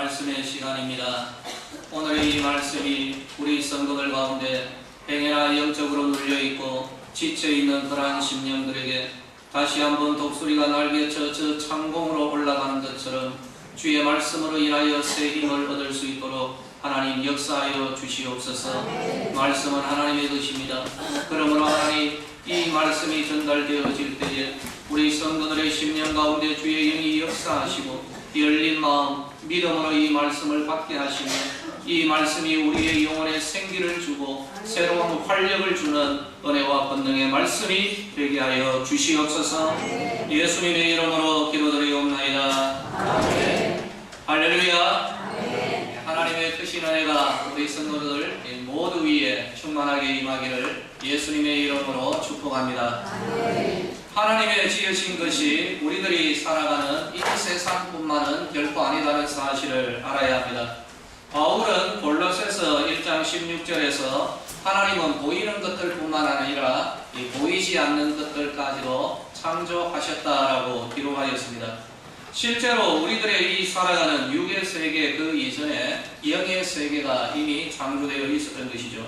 말씀의 시간입니다. 오늘의 이 말씀이 우리 성도들 가운데 행여나 영적으로 눌려있고 지쳐있는 그러한 심령들에게 다시 한번 독수리가 날개쳐 저 창공으로 올라가는 것처럼 주의 말씀으로 인하여 새 힘을 얻을 수 있도록 하나님 역사하여 주시옵소서. 말씀은 하나님의 것입니다. 그러므로 하나님 이 말씀이 전달되어질 때에 우리 성도들의 심령 가운데 주의 영이 역사하시고 열린 마음 믿음으로 이 말씀을 받게 하시며 이 말씀이 우리의 영혼에 생기를 주고 새로운 활력을 주는 은혜와 권능의 말씀이 되게 하여 주시옵소서. 예수님의 이름으로 기도드리옵나이다. 할렐루야. 하나님의 크신 은혜가 우리 성도들 모두 위에 충만하게 임하기를 예수님의 이름으로 축복합니다. 하나님의 지으신 것이 우리들이 살아가는 이 세상뿐만은 결코 아니다는 사실을 알아야 합니다. 바울은 골로새서 1장 16절에서 하나님은 보이는 것들뿐만 아니라 보이지 않는 것들까지도 창조하셨다라고 기록하였습니다. 실제로 우리들의 이 살아가는 육의 세계 그 이전에 영의 세계가 이미 창조되어 있었던 것이죠.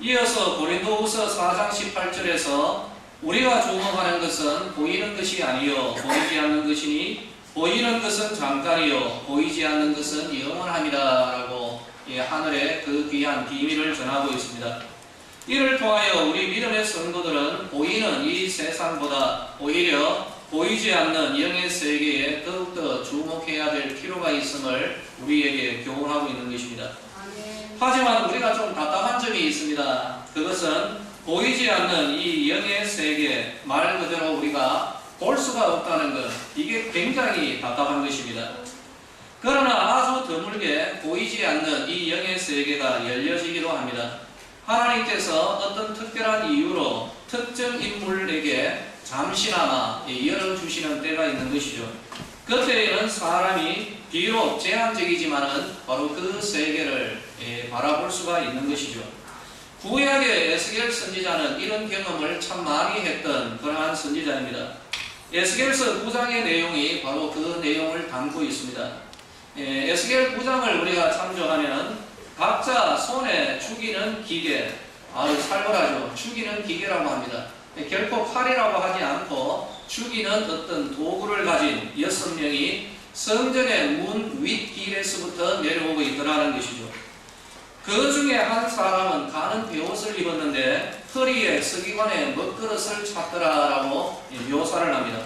이어서 고린도후서 4장 18절에서 우리가 주목하는 것은 보이는 것이 아니요 보이지 않는 것이니 보이는 것은 잠깐이요 보이지 않는 것은 영원함이다 라고 하늘의 그 귀한 비밀을 전하고 있습니다. 이를 통하여 우리 믿음의 성도들은 보이는 이 세상보다 오히려 보이지 않는 영의 세계에 더욱더 주목해야 될 필요가 있음을 우리에게 교훈하고 있는 것입니다. 하지만 우리가 좀 답답한 점이 있습니다. 그것은 보이지 않는 이 영의 세계, 말 그대로 우리가 볼 수가 없다는 것, 이게 굉장히 답답한 것입니다. 그러나 아주 드물게 보이지 않는 이 영의 세계가 열려지기도 합니다. 하나님께서 어떤 특별한 이유로 특정 인물에게 잠시나마 열어주시는 때가 있는 것이죠. 그때에는 사람이 비록 제한적이지만은 바로 그 세계를 바라볼 수가 있는 것이죠. 구약의 에스겔 선지자는 이런 경험을 참 많이 했던 그러한 선지자입니다. 에스겔서 9장의 내용이 바로 그 내용을 담고 있습니다. 에스겔 9장을 우리가 참조하면 각자 손에 죽이는 기계, 아주 살벌하죠. 죽이는 기계라고 합니다. 결코 칼이라고 하지 않고 죽이는 어떤 도구를 가진 6명이 성전의 문 윗길에서부터 내려오고 있더라는 것이죠. 그 중에 한 사람은 가는 베옷을 입었는데 허리에 서기관의 먹그릇을 찼더라라고 묘사를 합니다.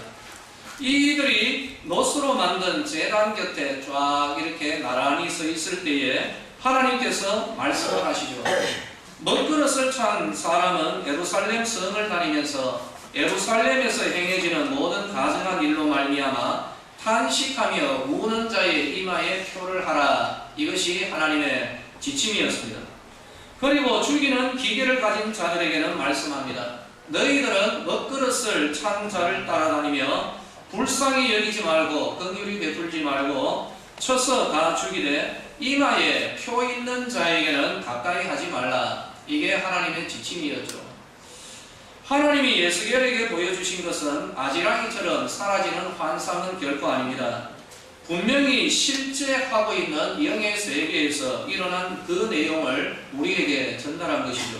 이들이 노수로 만든 제단 곁에 쫙 이렇게 나란히 서 있을 때에 하나님께서 말씀을 하시죠. 먹그릇을 찬 사람은 예루살렘 성을 다니면서 예루살렘에서 행해지는 모든 가증한 일로 말미암아 탄식하며 우는 자의 이마에 표를 하라. 이것이 하나님의 지침이었습니다. 그리고 죽이는 기계를 가진 자들에게는 말씀합니다. 너희들은 먹그릇을 찬 자를 따라다니며 불쌍히 여기지 말고 긍휼히 베풀지 말고 쳐서 다 죽이되 이마에 표 있는 자에게는 가까이 하지 말라. 이게 하나님의 지침이었죠. 하나님이 에스겔에게 보여주신 것은 아지랑이처럼 사라지는 환상은 결코 아닙니다. 분명히 실제 하고 있는 영의 세계에서 일어난 그 내용을 우리에게 전달한 것이죠.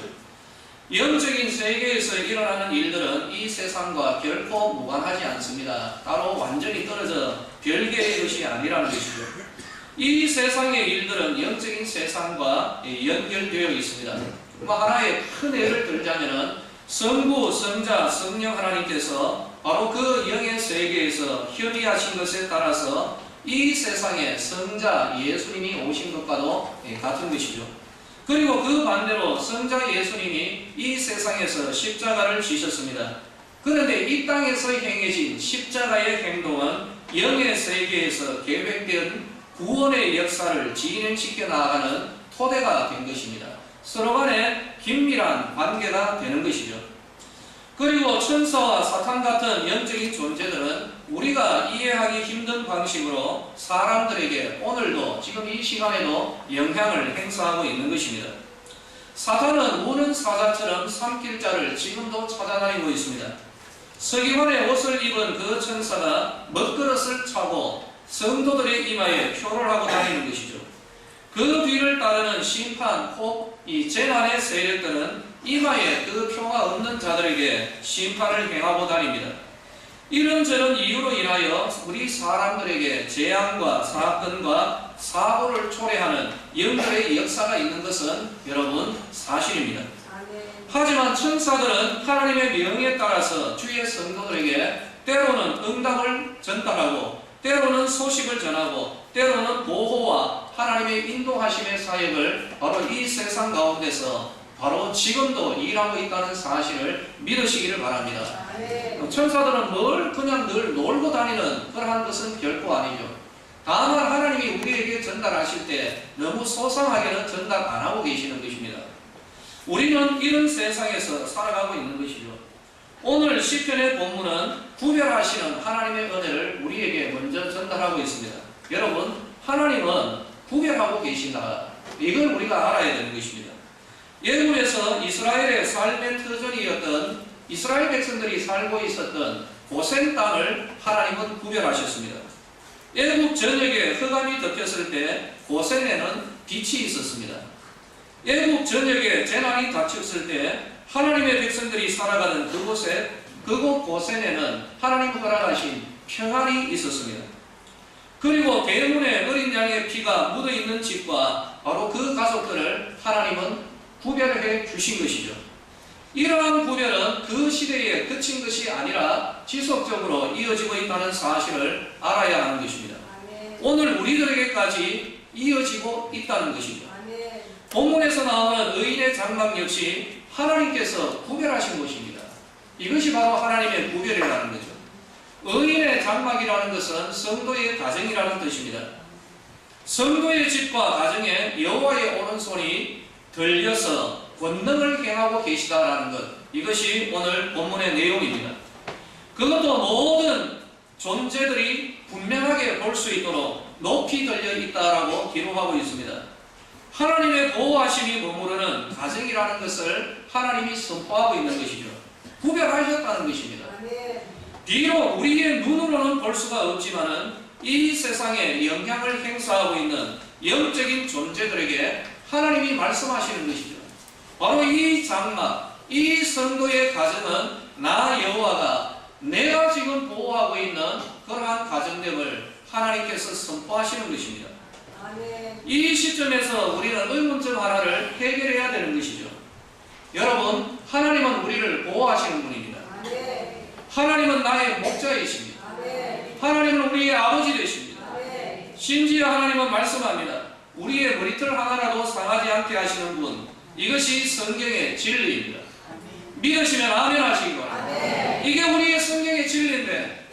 영적인 세계에서 일어나는 일들은 이 세상과 결코 무관하지 않습니다. 따로 완전히 떨어져 별개의 것이 아니라는 것이죠. 이 세상의 일들은 영적인 세상과 연결되어 있습니다. 하나의 큰 예를 들자면 성부, 성자, 성령 하나님께서 바로 그 영의 세계에서 협의하신 것에 따라서 이 세상에 성자 예수님이 오신 것과도 같은 것이죠. 그리고 그 반대로 성자 예수님이 이 세상에서 십자가를 지셨습니다. 그런데 이 땅에서 행해진 십자가의 행동은 영의 세계에서 계획된 구원의 역사를 진행시켜 나아가는 토대가 된 것입니다. 서로 간에 긴밀한 관계가 되는 것이죠. 그리고 천사와 사탄 같은 영적인 존재들은 우리가 이해하기 힘든 방식으로 사람들에게 오늘도 지금 이 시간에도 영향을 행사하고 있는 것입니다. 사탄은 우는 사자처럼 삼킬 자를 지금도 찾아다니고 있습니다. 서기관의 옷을 입은 그 천사가 먹그릇을 차고 성도들의 이마에 표를 하고 다니는 것이죠. 그 뒤를 따르는 심판, 혹 이 재난의 세력들은 이마에 그 표가 없는 자들에게 심판을 행하고 다닙니다. 이런저런 이유로 인하여 우리 사람들에게 재앙과 사건과 사고를 초래하는 영들의 역사가 있는 것은 여러분 사실입니다. 하지만 천사들은 하나님의 명에 따라서 주의 성도들에게 때로는 응답을 전달하고 때로는 소식을 전하고 때로는 보호와 하나님의 인도하심의 사역을 바로 이 세상 가운데서 바로 지금도 일하고 있다는 사실을 믿으시기를 바랍니다. 천사들은 뭘 그냥 늘 놀고 다니는 그러한 것은 결코 아니죠. 다만 하나님이 우리에게 전달하실 때 너무 소상하게는 전달 안 하고 계시는 것입니다. 우리는 이런 세상에서 살아가고 있는 것이죠. 오늘 시편의 본문은 구별하시는 하나님의 은혜를 우리에게 먼저 전달하고 있습니다. 여러분, 하나님은 구별하고 계신다. 이걸 우리가 알아야 되는 것입니다. 예굽에서 이스라엘의 삶의 터전이었던 이스라엘 백성들이 살고 있었던 고센 땅을 하나님은 구별하셨습니다. 예굽 전역에 흑암이 덮였을 때 고센에는 빛이 있었습니다. 예굽 전역에 재난이 닥쳤을 때 하나님의 백성들이 살아가는 그곳 고센에는 하나님 허락하신 평안이 있었습니다. 그리고 대문에 어린 양의 피가 묻어있는 집과 바로 그 가족들을 하나님은 구별해 주신 것이죠. 이러한 구별은 그 시대에 그친 것이 아니라 지속적으로 이어지고 있다는 사실을 알아야 하는 것입니다. 오늘 우리들에게까지 이어지고 있다는 것이죠. 본문에서 나오는 의인의 장막 역시 하나님께서 구별하신 것입니다. 이것이 바로 하나님의 구별이라는 거죠. 의인의 장막이라는 것은 성도의 가정이라는 뜻입니다. 성도의 집과 가정에 여호와의 오른손이 들려서 권능을 행하고 계시다라는 것, 이것이 오늘 본문의 내용입니다. 그것도 모든 존재들이 분명하게 볼 수 있도록 높이 들려 있다라고 기록하고 있습니다. 하나님의 보호하심이 머무르는 가정이라는 것을 하나님이 선포하고 있는 것이죠. 구별하셨다는 것입니다. 비록 우리의 눈으로는 볼 수가 없지만은 이 세상에 영향을 행사하고 있는 영적인 존재들에게 하나님이 말씀하시는 것이죠. 바로 이 장막, 이 성도의 가정은 나 여호와가 내가 지금 보호하고 있는 그러한 가정됨을 하나님께서 선포하시는 것입니다. 이 시점에서 우리는 의문점 하나를 해결해야 되는 것이죠. 여러분, 하나님은 우리를 보호하시는 분입니다. 하나님은 나의 목자이십니다. 하나님은 우리의 아버지 되십니다. 심지어 하나님은 말씀합니다. 우리의 머리털 하나라도 상하지 않게 하시는 분, 이것이 성경의 진리입니다. 믿으시면 아멘 하시기 바랍니다. 이게 우리의 성경의 진리인데,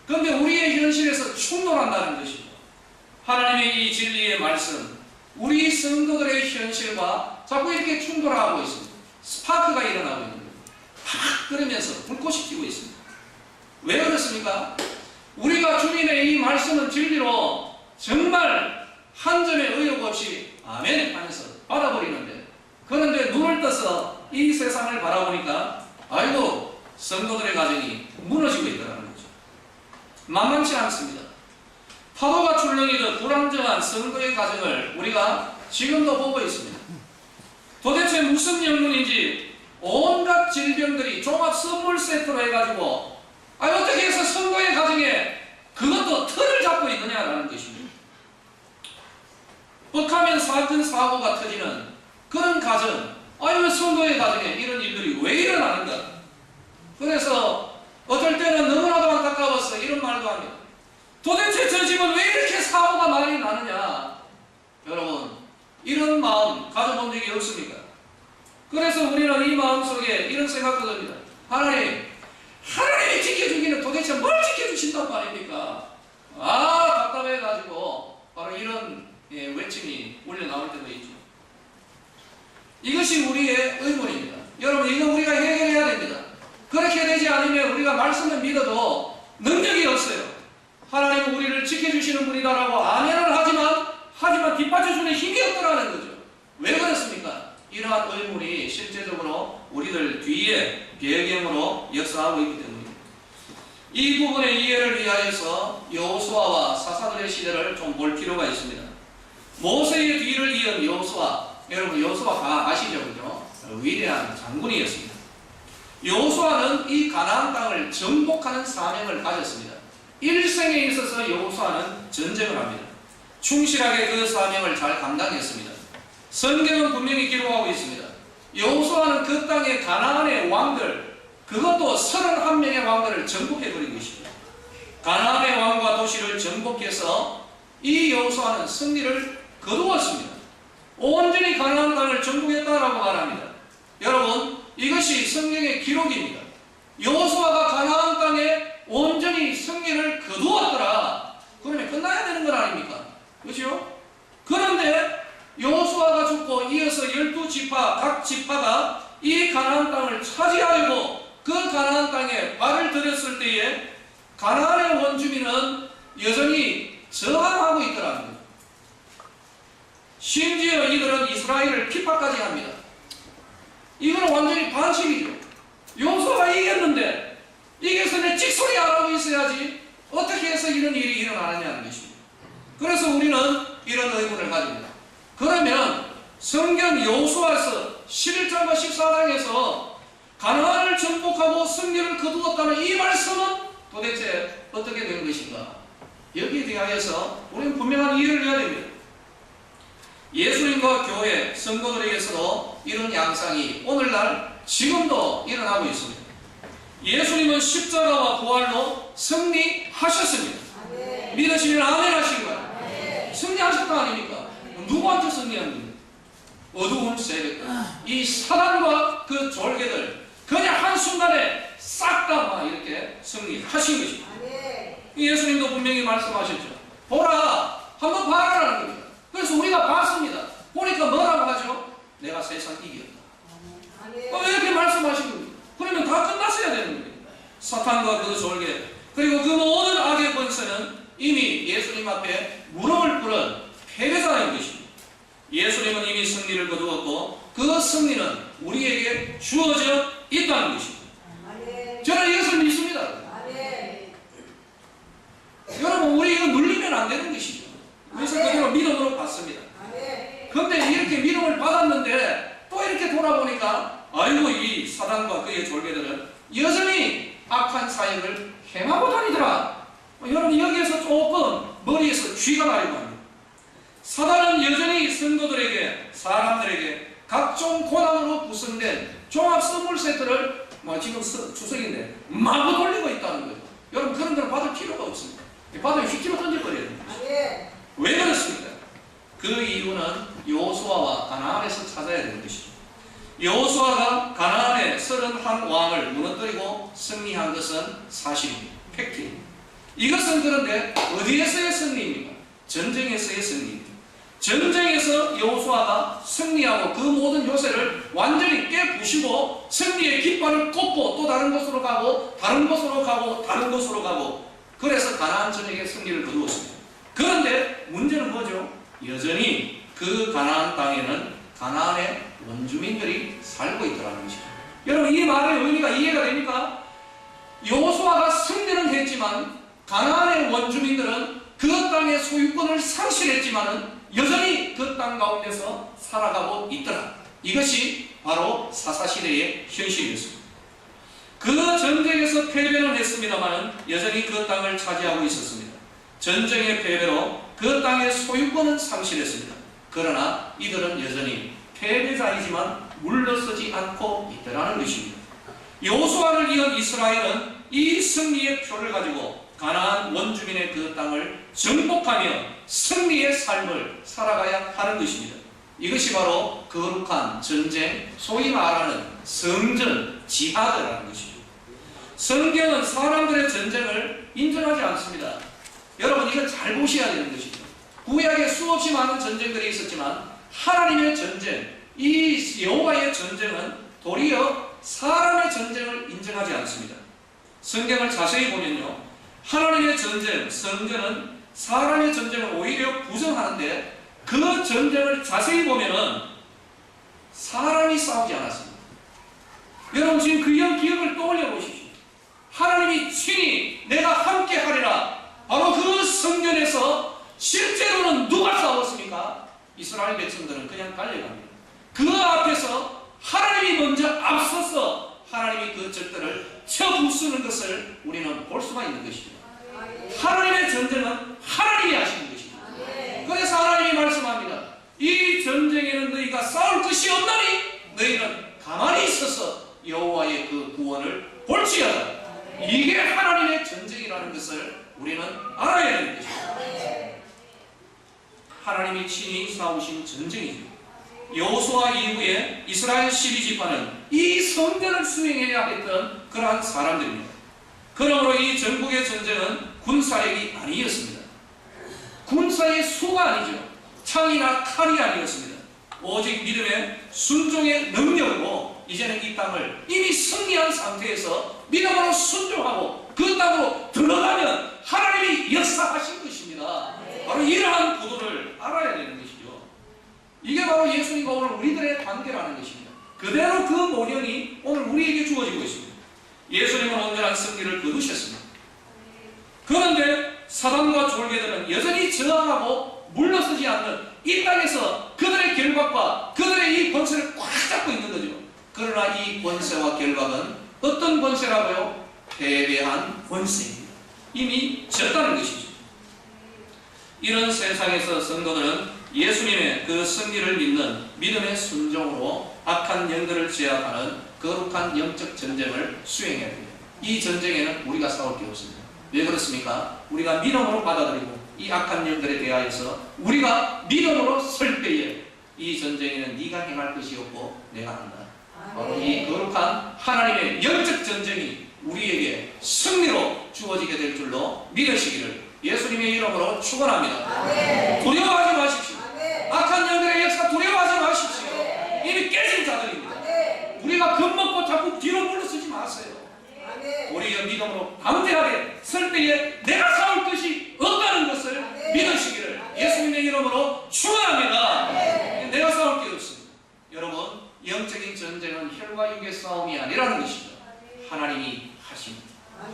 그런데 우리의 현실에서 충돌한다는 것이죠. 하나님의 이 진리의 말씀, 우리 성도들의 현실과 자꾸 이렇게 충돌하고 있습니다. 스파크가 일어나고 있는 거예요. 팍 끓으면서 불꽃이 튀고 있습니다. 왜 그렇습니까? 우리가 주님의 이 말씀은 진리로 정말 한 점의 의혹 없이 아멘 하면서 받아버리는데, 그런데 눈을 떠서 이 세상을 바라보니까 아이고 성도들의 가정이 무너지고 있다는 거죠. 만만치 않습니다. 파도가 출렁이듯 불안정한 성도의 가정을 우리가 지금도 보고 있습니다. 도대체 무슨 영문인지 온갖 질병들이 종합 선물 세트로 해가지고 어떻게 해서 성도의 가정에 그것도 틀을 잡고 있느냐라는 것입니다. 뻑하면 사건 사고가 터지는 그런 가정, 왜 성도의 가정에 이런 일들이 왜 일어나는가? 그래서 어떨 때는 너무나도 안타까워서 이런 말도 합니다. 도대체 저 집은 왜 이렇게 사고가 많이 나느냐? 여러분, 이런 마음 가져본 적이 없습니까? 그래서 우리는 이 마음 속에 이런 생각도 듭니다. 하나님이 지켜주기는 도대체 뭘 지켜주신단 말입니까? 답답해가지고 바로 이런 외침이 울려 나올 때도 있죠. 이것이 우리의 의문입니다. 여러분, 이거 우리가 해결해야 됩니다. 그렇게 되지 않으면 우리가 말씀을 믿어도 능력이 없어요. 하나님은 우리를 지켜주시는 분이다라고 아멘을 하지만 뒷받쳐주는 힘이 없더라는 거죠. 왜 그렇습니까? 이러한 의문이 실제적으로 우리들 뒤에 배경으로 역사하고 있기 때문입니다. 이 부분의 이해를 위하여서 여호수아와 사사들의 시대를 좀 볼 필요가 있습니다. 모세의 뒤를 이은 여호수아, 여러분 여호수아 다 아시죠? 그죠? 위대한 장군이었습니다. 여호수아는 이 가나안 땅을 정복하는 사명을 가졌습니다. 일생에 있어서 여호수아는 전쟁을 합니다. 충실하게 그 사명을 잘 감당했습니다. 성경은 분명히 기록하고 있습니다. 여호수아는 그 땅의 가나안의 왕들, 그것도 31명의 왕들을 정복해버린 것입니다. 가나안의 왕과 도시를 정복해서 이 여호수아는 승리를 거두었습니다. 온전히 가나안 땅을 정복했다라고 말합니다. 여러분, 이것이 성경의 기록입니다. 여호수아가 가나안 땅에 온전히 승리를 거두었더라. 그러면 끝나야 되는 건 아닙니까? 그렇죠? 그런데 여호수아가 죽고 이어서 12지파, 각 지파가 이 가나안 땅을 차지하려고 그 가나안 땅에 발을 들였을 때에 가나안의 원주민은 여전히 저항하고 있더라는 거예요. 심지어 이들은 이스라엘을 핍박까지 합니다. 이건 완전히 반칙이죠. 여호수아가 이겼는데 이겨서 내 찍소리 안 하고 있어야지 어떻게 해서 이런 일이 일어나느냐는 것입니다. 그래서 우리는 이런 의문을 가집니다. 그러면 성경 여호수아서 11장과 14장에서 가나안을 정복하고 승리를 거두었다는 이 말씀은 도대체 어떻게 된 것인가? 여기에 대하여서 우리는 분명한 이해를 해야 됩니다. 예수님과 교회, 성도들에게서도 이런 양상이 오늘날 지금도 일어나고 있습니다. 예수님은 십자가와 부활로 승리하셨습니다. 아멘. 믿으시면 아멘 하시기 바랍니다. 아멘. 승리하셨다 아닙니까? 누구한테 승리한 겁니까? 어두운 세력, 이 사단과 그 졸개들 그냥 한순간에 싹 다 막 이렇게 승리하신 것입니다. 아멘. 예수님도 분명히 말씀하셨죠. 보라, 한번 봐라라는 겁니다. 그래서 우리가 봤습니다. 보니까 뭐라고 하죠? 내가 세상 이겼다. 왜 이렇게 말씀하신 겁니다? 그러면 다 끝났어야 되는 겁니다. 사탄과 그 졸개 그리고 그 모든 악의 권세는 이미 예수님 앞에 무릎을 꿇은 패배자인 것입니다. 예수님은 이미 승리를 거두었고 그 승리는 우리에게 주어져 있다는 것입니다. 저는 이것을 믿습니다. 여러분, 우리 이거 눌리면 안 되는 것이죠. 그래서 그대로 믿음으로 받습니다. 그런데 이렇게 믿음을 받았는데 또 이렇게 돌아보니까 아이고 이 사단과 그의 졸개들은 여전히 악한 사역을 행하고 다니더라. 여러분, 여기에서 조금 머리에서 쥐가 나려고 합니다. 사단은 여전히 성도들에게, 사람들에게 각종 고난으로 구성된 종합 선물 세트를 지금 추석인데 마구 돌리고 있다는 거죠. 여러분, 그런 걸 받을 필요가 없습니다. 받으면 휙집어 던져버려야 됩니다. 왜 그렇습니까? 그 이유는 여호수아와 가나안에서 찾아야 되는 것이죠. 여호수아가 가나안의 31왕을 무너뜨리고 승리한 것은 사실입니다. 팩트입니다. 이것은 그런데 어디에서의 승리입니까? 전쟁에서의 승리입니다. 전쟁에서 여호수아가 승리하고 그 모든 요새를 완전히 깨부시고 승리의 깃발을 꽂고 또 다른 곳으로 가고 다른 곳으로 가고 다른 곳으로 가고 그래서 가나안 전역의 승리를 거두었습니다. 그런데 문제는 뭐죠? 여전히 그 가나안 땅에는 가나안의 원주민들이 살고 있더라는 것입니다. 여러분, 이 말의 의미가 이해가 됩니까? 여호수아가 승리는 했지만 가나안의 원주민들은 그 땅의 소유권을 상실했지만은 여전히 그 땅 가운데서 살아가고 있더라. 이것이 바로 사사시대의 현실이었습니다. 그 전쟁에서 패배는 했습니다만 여전히 그 땅을 차지하고 있었습니다. 전쟁의 패배로 그 땅의 소유권은 상실했습니다. 그러나 이들은 여전히 패배자이지만 물러서지 않고 있더라는 것입니다. 여호수아를 이은 이스라엘은 이 승리의 표를 가지고 가나안 원주민의 그 땅을 정복하며 승리의 삶을 살아가야 하는 것입니다. 이것이 바로 거룩한 전쟁, 소위 말하는 성전, 지하드라는 것입니다. 성경은 사람들의 전쟁을 인정하지 않습니다. 여러분, 이건 잘 보셔야 되는 것이죠. 구약에 수없이 많은 전쟁들이 있었지만 하나님의 전쟁, 이 여호와의 전쟁은 도리어 사람의 전쟁을 인정하지 않습니다. 성경을 자세히 보면요, 하나님의 전쟁, 성전은 사람의 전쟁을 오히려 부정하는데 그 전쟁을 자세히 보면은 사람이 싸우지 않았습니다. 여러분, 지금 그 기억을 떠올려 보십시오. 하나님이 친히 내가 함께 하리라. 바로 그 성전에서 실제로는 누가 싸웠습니까? 이스라엘 백성들은 그냥 깔려갑니다. 그 앞에서 하나님이 먼저 앞서서 하나님이 그 적들을 쳐부수는 것을 우리는 볼 수가 있는 것이죠. 하나님의 전쟁은 하나님이 하시는 것이죠. 그래서 하나님이 말씀합니다. 이 전쟁에는 너희가 싸울 것이 없나니 너희는 가만히 있어서 여호와의 그 구원을 볼지어다. 이게 하나님의 전쟁이라는 것을 우리는 알아야 되는 것입니다. 하나님이 친히 싸우신 전쟁이죠. 여호수아 이후에 이스라엘 12지파는 이 성전을 수행해야 했던 그러한 사람들입니다. 그러므로 이 전국의 전쟁은 군사력이 아니었습니다. 군사의 수가 아니죠. 창이나 칼이 아니었습니다. 오직 믿음의 순종의 능력으로 이제는 이 땅을 이미 승리한 상태에서 믿음으로 순종하고 그 땅으로 들어가면 하나님이 역사하신 것입니다. 바로 이러한 구도를 알아야 되는 것이죠. 이게 바로 예수님과 오늘 우리들의 관계라는 것입니다. 그대로 그 모형이 오늘 우리에게 주어지고 있습니다. 예수님은 온전한 승리를 거두셨습니다. 그런데 사단과 졸개들은 여전히 저항하고 물러서지 않는 이 땅에서 그들의 결박과 그들의 이 권세를 꽉 잡고 있는 거죠. 그러나 이 권세와 결박은 어떤 권세라고요? 패배한 권세입니다. 이미 졌다는 것이죠. 이런 세상에서 성도들은 예수님의 그 승리를 믿는 믿음의 순종으로 악한 영들을 제압하는 거룩한 영적 전쟁을 수행해야 됩니다. 이 전쟁에는 우리가 싸울 게 없습니다. 왜 그렇습니까? 우리가 믿음으로 받아들이고 이 악한 영들에 대하여서 우리가 믿음으로 설 때에 이 전쟁에는 네가 행할 것이 없고 내가 한다. 바로 이 거룩한 하나님의 영적 전쟁이 우리에게 승리로 주어지게 될 줄로 믿으시기를 예수님의 이름으로 축원합니다. 두려워하지 마십시오. 악한 영들의 역사 두려워하지 마십시오. 이미 깨진 자들입니다. 우리가 겁먹고 자꾸 뒤로 물러서지 마세요. 우리가 믿음으로 담대하게 설 때에 내가 싸울 것이 없다는 것을 믿으시기를 예수님의 이름으로 축원합니다. 내가 싸울 게 없습니다. 여러분, 영적인 전쟁은 혈과 육의 싸움이 아니라는 것입니다. 하나님이 하신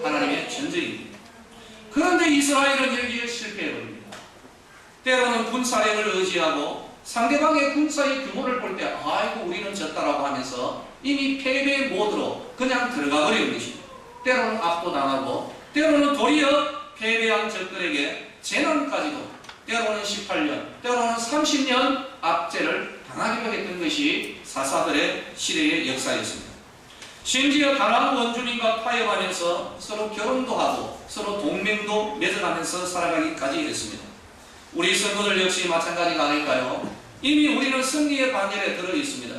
하나님의 전쟁입니다. 그런데 이스라엘은 여기에 실패해버립니다. 때로는 군사력을 의지하고 상대방의 군사의 규모를 볼 때 아이고 우리는 졌다라고 하면서 이미 패배 모드로 그냥 들어가 버리는 것입니다. 때로는 압도당하고 때로는 도리어 패배한 적들에게 재난까지도 때로는 18년 때로는 30년 압제를 당하기도 했던 것이 사사들의 시대의 역사였습니다. 심지어 가나안 원주민과 타협하면서 서로 결혼도 하고 서로 동맹도 맺어가면서 살아가기까지 했습니다. 우리 성도들 역시 마찬가지가 아닐까요? 이미 우리는 승리의 반열에 들어 있습니다.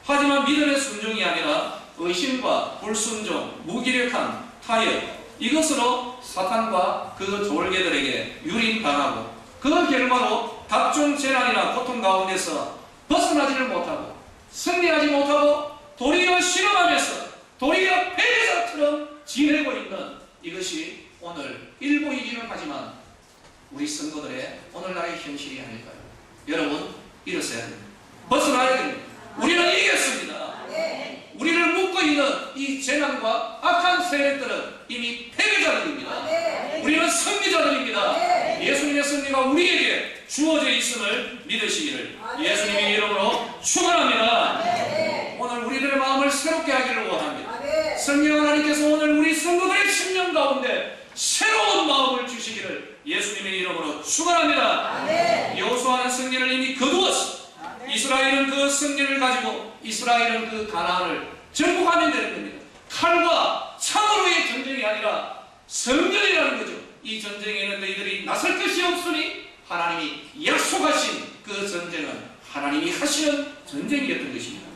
하지만 믿음의 순종이 아니라 의심과 불순종, 무기력함, 타협 이것으로 사탄과 그 졸개들에게 유린당하고 그 결과로 각종 재난이나 고통 가운데서 벗어나지를 못하고 승리하지 못하고 도리어 실험하면서 도리어 패배자처럼 지내고 있는 이것이 오늘 일부이기는 하지만 우리 성도들의 오늘날의 현실이 아닐까요? 여러분 일어서야 됩니다. 벗어나야 됩니다. 우리는 이겼습니다. 우리를 묶고 있는 이 재난과 악한 세력들은 이미 패배자들입니다. 우리는 승리자들입니다. 예수님의 승리가 우리에게 주어져 있음을 믿으시기를 예수님의 이름으로 축원합니다. 오늘 우리들의 마음을 새롭게 하기를 원합니다. 성령 하나님께서 오늘 우리 성도들의 심령 가운데 새로운 마음을 주시기를 예수님의 이름으로 축원합니다. 여호수아는 승리를 이미 거두었습니다. 이스라엘은 그 승리를 가지고 이스라엘은 그 가나안을 정복하면 되는 겁니다. 칼과 창으로의 전쟁이 아니라 성전이라는 거죠. 이 전쟁에는 너희들이 나설 것이 없으니 하나님이 약속하신 그 전쟁은 하나님이 하시는 전쟁이었던 것입니다.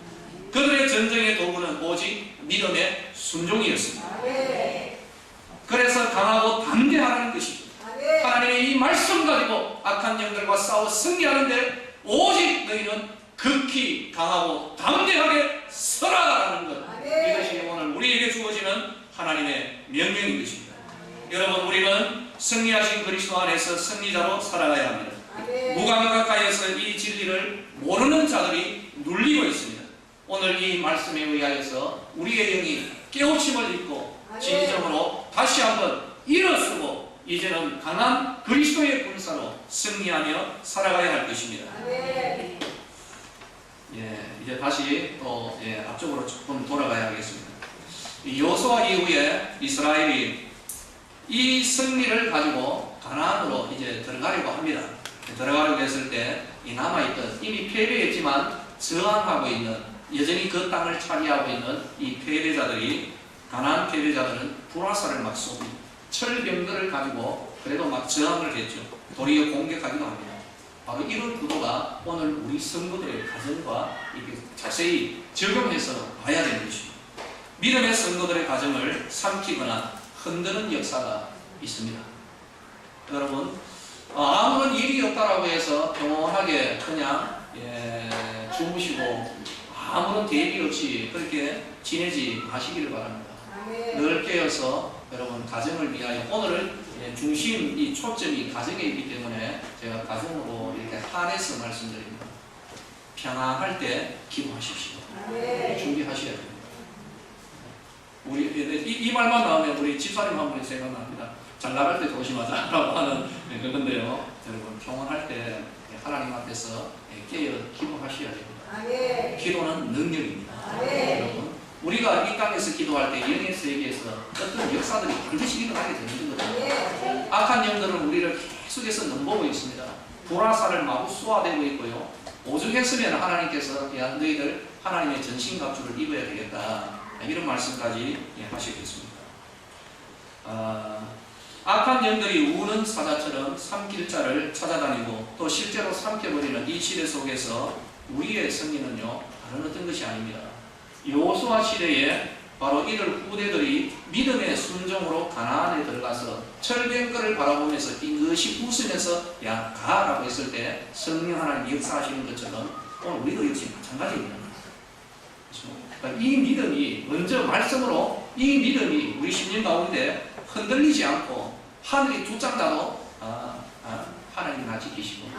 그들의 전쟁의 도구는 오직 믿음의 순종이었습니다. 그래서 강하고 담대하는 것이죠. 하나님의 이 말씀 가지고 악한 영들과 싸워 승리하는데 오직 너희는 극히 강하고 담대하게 서라라는 것. 이것이 오늘 우리에게 주어지는 하나님의 명령인 것입니다. 여러분 우리는 승리하신 그리스도 안에서 승리자로 살아가야 합니다. 무감각하여서 이 진리를 모르는 자들이 눌리고 있습니다. 오늘 이 말씀에 의하여서 우리의 영이 깨우침을 입고 진정으로 다시 한번 일어서고 이제는 강한 그리스도의 군사로 승리하며 살아가야 할 것입니다. 이제 다시 또 앞쪽으로 조금 돌아가야 하겠습니다. 여호수아 이후에 이스라엘이 이 승리를 가지고 가나안으로 이제 들어가려고 합니다. 들어가려고 했을 때 이 남아있던 이미 패배했지만 저항하고 있는 여전히 그 땅을 차지하고 있는 이 패배자들이 가나안 패배자들은 불화살을 막 쏩니다. 철병들을 가지고 그래도 막 저항을 했죠. 도리어 공격하기도 합니다. 바로 이런 구도가 오늘 우리 성도들의 가정과 이렇게 자세히 적용해서 봐야 되는 것입니다. 믿음의 성도들의 가정을 삼키거나 흔드는 역사가 있습니다. 여러분, 아무런 일이 없다라고 해서 평온하게 그냥 주무시고 아무런 대비 없이 그렇게 지내지 마시기를 바랍니다. 늘 깨어서 여러분 가정을 위하여 오늘은 중심, 이 초점이 가정에 있기 때문에 제가 가정으로 이렇게 한해서 말씀드립니다. 평안할 때 기도하십시오. 준비하셔야 됩니다. 이 말만 나오면 우리 집사님 한 분이 생각납니다. 잘 나갈 때 조심하자라고 하는 그건데요. 여러분 평안할 때 하나님 앞에서 깨어 기도하셔야 됩니다. 기도는 능력입니다. 여러분 우리가 이 땅에서 기도할 때 영의 세계에서 어떤 역사들이 반드시 일어나게 되는 거거든요. 악한 영들은 우리를 계속해서 넘보고 있습니다. 불화살을 마구 쏘아대고 있고요. 오죽했으면 하나님께서 야 너희들 하나님의 전신갑주를 입어야 되겠다 이런 말씀까지 하시겠습니다. 악한 영들이 우는 사자처럼 삼킬 자를 찾아다니고 또 실제로 삼켜버리는 이 시대 속에서 우리의 승리는요 다른 어떤 것이 아닙니다. 여호수아 시대에 바로 이들 후대들이 믿음의 순종으로 가나안에 들어가서 철병거를 바라보면서 띵긋이 웃으면서 야 가라고 했을 때 성령 하나님 역사하시는 것처럼 오늘 우리도 역시 마찬가지입니다. 그러니까 이 믿음이 먼저 말씀으로 이 믿음이 우리 심령 가운데 흔들리지 않고 하늘이 두 짝 나도 하나님 나 지키시고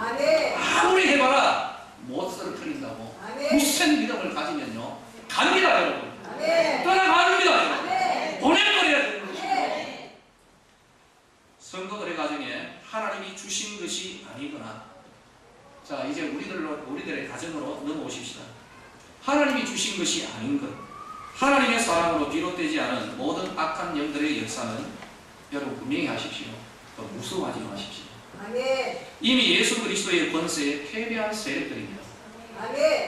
아무리 해봐라 못 쓰러뜨린다고 굳센 믿음을 가지면요 갑니다 여러분. 떠나갑니다 여러분. 보내버려야 되는 것입니다. 성도들의 가정에 하나님이 주신 것이 아니거나 자 이제 우리들의 가정으로 넘어오십시다. 하나님이 주신 것이 아닌 것 하나님의 사랑으로 비롯되지 않은 모든 악한 영들의 역사는 여러분 분명히 하십시오. 또 무서워하지 마십시오. 이미 예수 그리스도의 권세에 패배한 세력들입니다.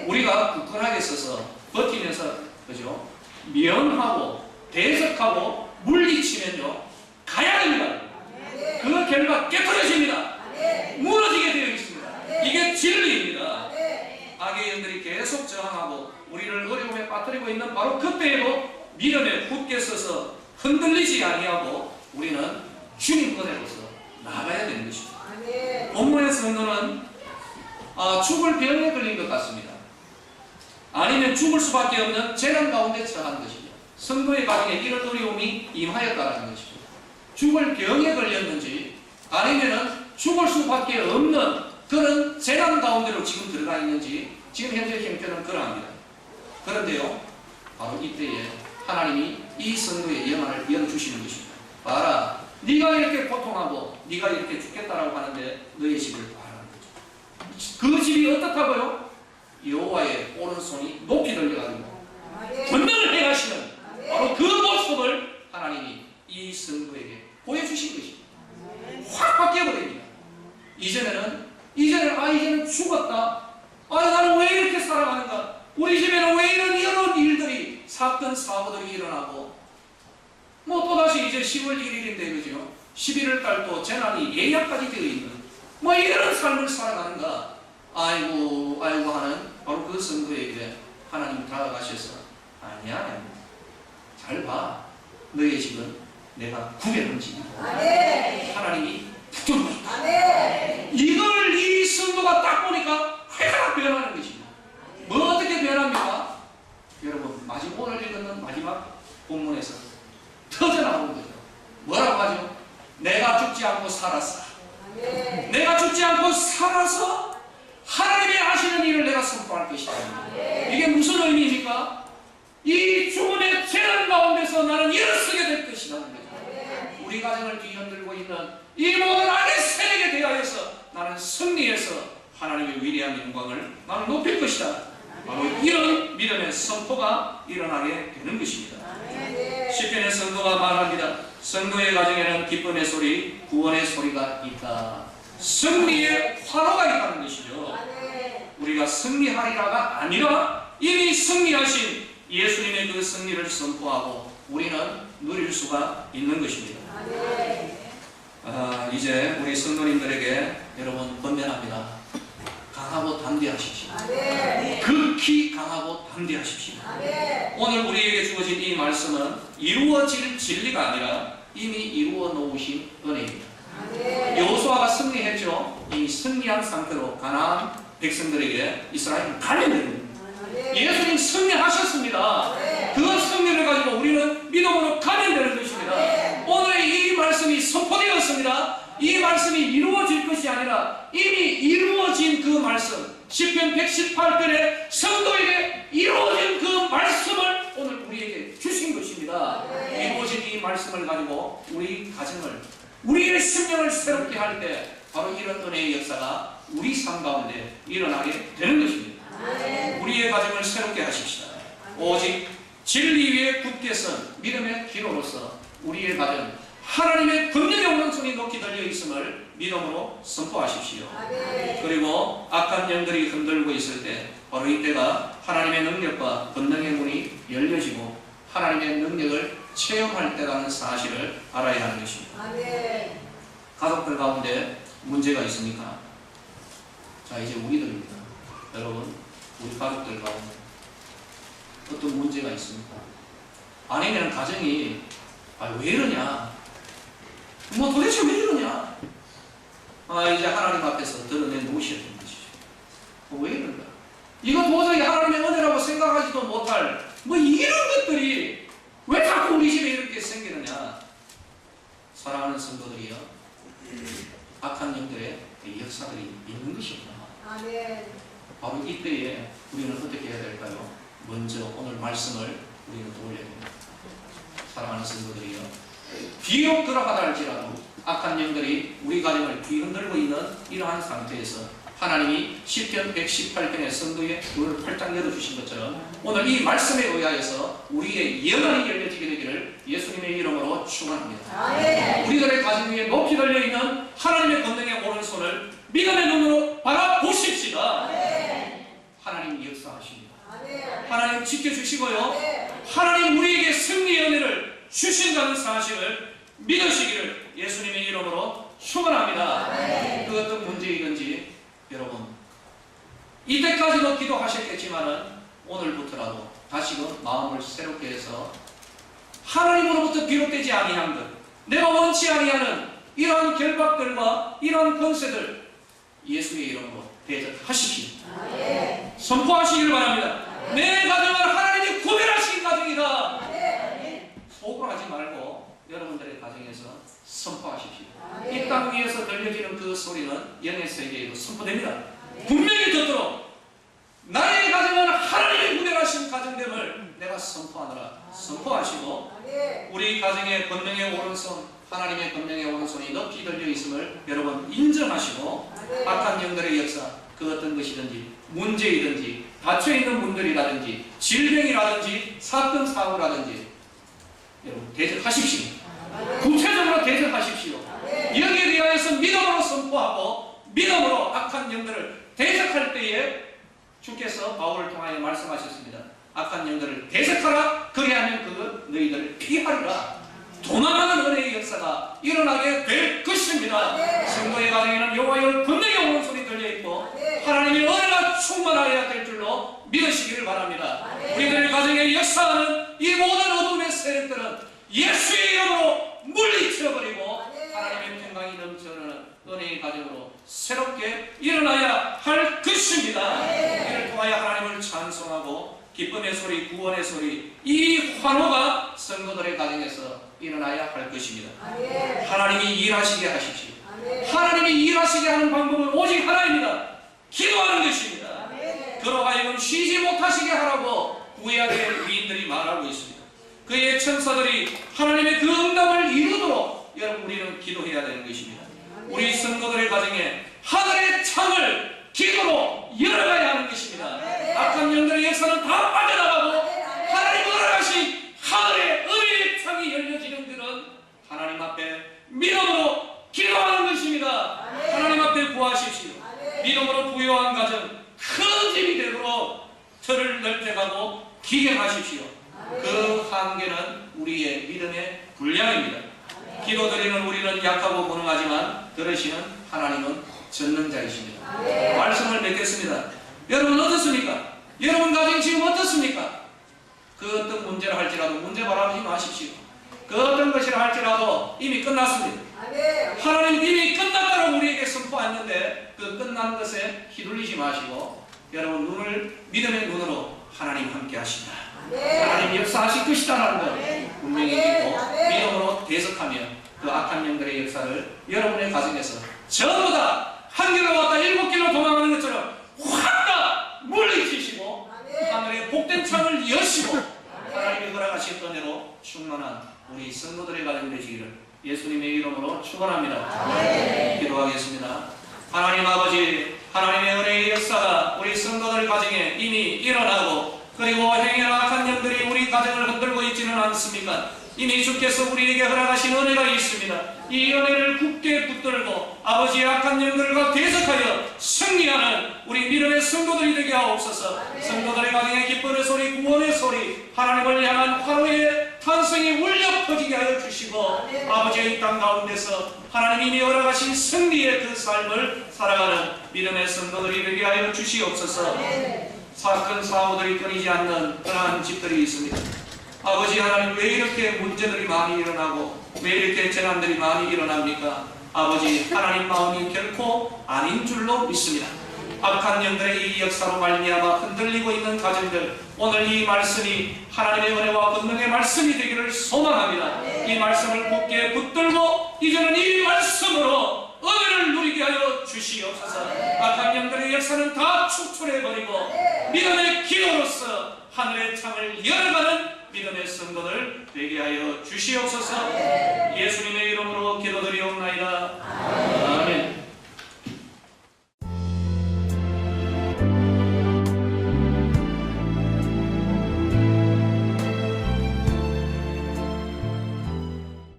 우리가 굳건하게 서서 버티면서 그죠? 면하고 대적하고 물리치면요 가야 됩니다. 그 결과 깨끗해집니다. 무너지게 되어 있습니다. 이게 진리입니다. 악의 영들이 계속 저항하고 우리를 어려움에 빠뜨리고 있는 바로 그때에도 믿음에 굳게 서서 흔들리지 아니하고 우리는 주님 거대로서 나가야 되는 것입니다. 본문의 성도는 죽을 병에 걸린 것 같습니다. 아니면 죽을 수밖에 없는 재난 가운데 처한 것입니다. 성도의 가정에 이런 어려움이 임하였다는 것입니다. 죽을 병에 걸렸는지 아니면 죽을 수밖에 없는 그런 재난 가운데로 지금 들어가 있는지 지금 현재 형편은 그러합니다. 그런데요 바로 이때에 하나님이 이 성도의 영안을 열어주시는 것입니다. 봐라 네가 이렇게 고통하고 네가 이렇게 죽겠다라고 하는데 너의 집을 봐라. 그 집이 어떻다고요? 여호와의 오른손이 높이 들려가지고 권능을 행하시는 바로 그 모습을 하나님이 이 성도에게 보여주신 것입니다. 확 바뀌어버립니다. 이제는 죽었다. 나는 왜 이렇게 살아가는가? 우리 집에는 왜 이런 일들이 사건 사고들이 일어나고 또다시 이제 10월 1일인데 그죠? 11월 달도 재난이 예약까지 되어 있는 이런 삶을 살아가는가? 아이고 하는 바로 그 성도에게 하나님 다가가셔서 아니야 잘 봐. 너의 집은 내가 구별한 집이고 하나님이 붙들어주셨다. 이걸 이 성도가 딱 보니까 회사가 변하는 것입니다. 뭐 어떻게 변합니까? 여러분 오늘 읽는 마지막 본문에서 터져나오는 거죠. 뭐라고 하죠? 내가 죽지 않고 살았어. 내가 죽지 않고 살아서 하나님이 하시는 일을 내가 선포할 것이다. 이게 무슨 의미입니까? 이 죽음의 재난 가운데 가운데서 나는 일어서게 될 것이라는 거죠. 우리 가정을 뒤흔들고 있는 이 모든 악의 세력에 대하여서 나는 승리해서 하나님의 위대한 영광을 나는 높일 것이다. 바로 이런 믿음의 선포가 일어나게 되는 것입니다. 시편의 성도가 말합니다. 성도의 가정에는 기쁨의 소리, 구원의 소리가 있다. 승리의 환호가 있다는 것이죠. 우리가 승리하리라가 아니라 이미 승리하신 예수님의 그 승리를 선포하고 우리는 누릴 수가 있는 것입니다. 이제 우리 성도님들에게 여러분 권면합니다. 강하고 담대하십시오. 극히 강하고 담대하십시오. 오늘 우리에게 주어진 이 말씀은 이루어질 진리가 아니라 이미 이루어 놓으신 은혜입니다. 여호수아가 승리했죠. 이미 승리한 상태로 가나안 백성들에게 이스라엘은 가면 됩니다. 예수님 승리하셨습니다. 그 승리를 가지고 우리는 믿음으로 가면 되는 것입니다. 오늘의 이 말씀이 선포되었습니다. 이 말씀이 이루어질 것이 아니라 이미 이루어진 그 말씀, 시편 118편의 성도에게 이루어진 그 말씀을 오늘 우리에게 주신 것입니다. 이루어진 이 말씀을 가지고 우리 가정을, 우리의 심령을 새롭게 할 때 바로 이런 은혜의 역사가 우리 삶 가운데 일어나게 되는 것입니다. 우리의 가정을 새롭게 하십시다. 오직 진리 위에 굳게 선 믿음의 기로로서 우리의 가정, 하나님의 권능의 오른손이 높이 들려 있음을 믿음으로 선포하십시오. 그리고 악한 영들이 흔들고 있을 때 바로 이때가 하나님의 능력과 권능의 문이 열려지고 하나님의 능력을 체험할 때라는 사실을 알아야 하는 것입니다. 가족들 가운데 문제가 있습니까? 자, 이제 우리들입니다. 여러분, 우리 가족들 가운데 어떤 문제가 있습니까? 아니면 가정이 왜 이러냐? 뭐 도대체 왜 이러냐? 이제 하나님 앞에서 드러내 놓으셔야 되는 것이죠. 왜 이런가? 이거 도저히 하나님의 은혜라고 생각하지도 못할 이런 것들이 왜 자꾸 우리 집에 이렇게 생기느냐? 사랑하는 성도들이요, 악한 영들의 역사들이 있는 것이구나. 바로 이때에 우리는 어떻게 해야 될까요? 먼저 오늘 말씀을 우리는 떠올려야 됩니다. 사랑하는 성도들이요, 비록 그러하다 할지라도 악한 영들이 우리 가정을 뒤흔들고 있는 이러한 상태에서 하나님이 시편 118편의 성도의 눈을 활짝 열어주신 것처럼 오늘 이 말씀에 의하여서 우리의 영안이 열려지게 되기를 예수님의 이름으로 축원합니다. 우리들의 가정 위에 높이 들려있는 하나님의 권능의 오른손을 믿음의 눈으로 바라보십시다. 하나님 역사하십니다. 하나님 지켜주시고요, 하나님 우리에게 승리의 은혜를 주신다는 사실을 믿으시기를 예수님의 이름으로 축원합니다. 그 어떤 문제이든지 여러분, 이때까지도 기도하셨겠지만은 오늘부터라도 다시금 마음을 새롭게 해서 하나님으로부터 비롯되지 아니한 것, 내가 원치 아니하는 이러한 결박들과 이러한 권세들 예수의 이름으로 대적하십시오. 선포하시기를 바랍니다. 내 가정은 하나님이 구별하신 가정이다. 속으로 하지 말고 여러분들의 가정에서 선포하십시오. 이 땅 위에서 들려지는 그 소리는 영의 세계에도 선포됩니다. 분명히 듣도록 나의 가정은 하나님이 구별하신 가정됨을 내가 선포하노라. 선포하시고 우리 가정의 권능의 오른손, 하나님의 권능의 오른손이 높이 들려 있음을 여러분 인정하시고 악한 영들의 역사, 그 어떤 것이든지 문제이든지 닫혀있는 문들이라든지 질병이라든지 사건 사고라든지 여러분 대적하십시오. 구체적으로 대적하십시오. 여기에 대하여서 믿음으로 선포하고 믿음으로 악한 영들을 대적할 때에 주께서 바울을 통하여 말씀하셨습니다. 악한 영들을 대적하라. 그리하면 그 너희들을 피하리라. 도망하는 은혜의 역사가 일어나게 될 것입니다. 성도의 가정에는 여호와의 권능의 오른손이 들려있고 하나님의 은혜가 충만하여야 될 줄로 믿으시기를 바랍니다. 우리들의 가정에 역사하는 이 모든 어둠의 세력들은 예수의 이름으로 물리쳐버리고 하나님의 평강이 넘쳐나는 은혜의 가정으로 새롭게 일어나야 할 것입니다. 이를 통하여 하나님을 찬송하고 기쁨의 소리, 구원의 소리, 이 환호가 성도들의 가정에서 일어나야 할 것입니다. 하나님이 일하시게 하십시오. 하나님이 일하시게 하는 방법은 오직 하나입니다. 기도하는 것입니다. 그로 하여금 쉬지 못하시게 하라고 구약의 위인들이 말하고 있습니다. 그의 천사들이 하나님의 그 응답을 이루도록 여러분 우리는 기도해야 되는 것입니다. 우리 성도들의 가정에 하늘의 창을 기도로 열어가야 하는 것입니다. 악한 영들의 역사는 다 빠져나가고 하나님 허락하신 하늘의 은혜의 창이 열려지는 것은 하나님 앞에 믿음으로 기도하는 것입니다. 하나님 앞에 구하십시오. 믿음으로 부요한 가정, 큰 집이 되도록 틀을 넓혀가고 기경하십시오. 그 한계는 우리의 믿음의 분량입니다. 기도드리는 우리는 약하고 무능하지만 들으시는 하나님은 전능자이십니다. 말씀을 맺겠습니다. 여러분 어떻습니까? 여러분 가정 지금 어떻습니까? 그 어떤 문제를 할지라도 문제 바라보지 마십시오. 그 어떤 것이라 할지라도 이미 끝났습니다. 하나님 이미 끝났다고 우리에게 선포했는데 그 끝난 것에 휘둘리지 마시고 여러분 눈을 믿음의 눈으로 하나님 함께 하신다. 하나님 역사하실 것이다라는 것 분명히 믿고 믿음으로 대적하며 그 악한 영들의 역사를 여러분의 가정에서 전부 다 한 길로 왔다 7길로 도망가는 것처럼 확 다 물리치시고 하늘의 복된 창을 여시고 하나님이 허락하신 은혜로 충만한 우리 성도들의 가정 되시기를 예수님의 이름으로 축원합니다. 기도하겠습니다. 하나님 아버지, 하나님의 은혜의 역사가 우리 성도들 가정에 이미 일어나고 그리고 행여나 악한 영들이 우리 가정을 흔들고 있지는 않습니까? 이미 주께서 우리에게 허락하신 은혜가 있습니다. 이 은혜를 굳게 붙들고 아버지의 악한 영들과 대적하여 승리하는 우리 믿음의 성도들이 되게 하옵소서. 성도들의 가정에 기쁨의 소리, 구원의 소리, 하나님을 향한 화로의 탄성이 울려 퍼지게 하여 주시고 아버지의 이 땅 가운데서 하나님이 허락하신 승리의 그 삶을 살아가는 믿음의 성도들이 되게 하여 주시옵소서. 사건 사고들이 끊이지 않는 그러한 집들이 있습니다. 아버지 하나님 왜 이렇게 문제들이 많이 일어나고 왜 이렇게 재난들이 많이 일어납니까? 아버지 하나님 마음이 결코 아닌 줄로 믿습니다. 악한 영들의 이 역사로 말미암아 흔들리고 있는 가정들 오늘 이 말씀이 하나님의 은혜와 권능의 말씀이 되기를 소망합니다. 이 말씀을 굳게 붙들고 이제는 이 말씀으로 은혜를 누리게 하여 주시옵소서. 악한 영들의 역사는 다 축출해버리고 믿음의 기도로서 하늘의 창을 열어가는 믿음의 성도들 되게 하여 주시옵소서. 예수님의 이름으로 기도드리옵나이다.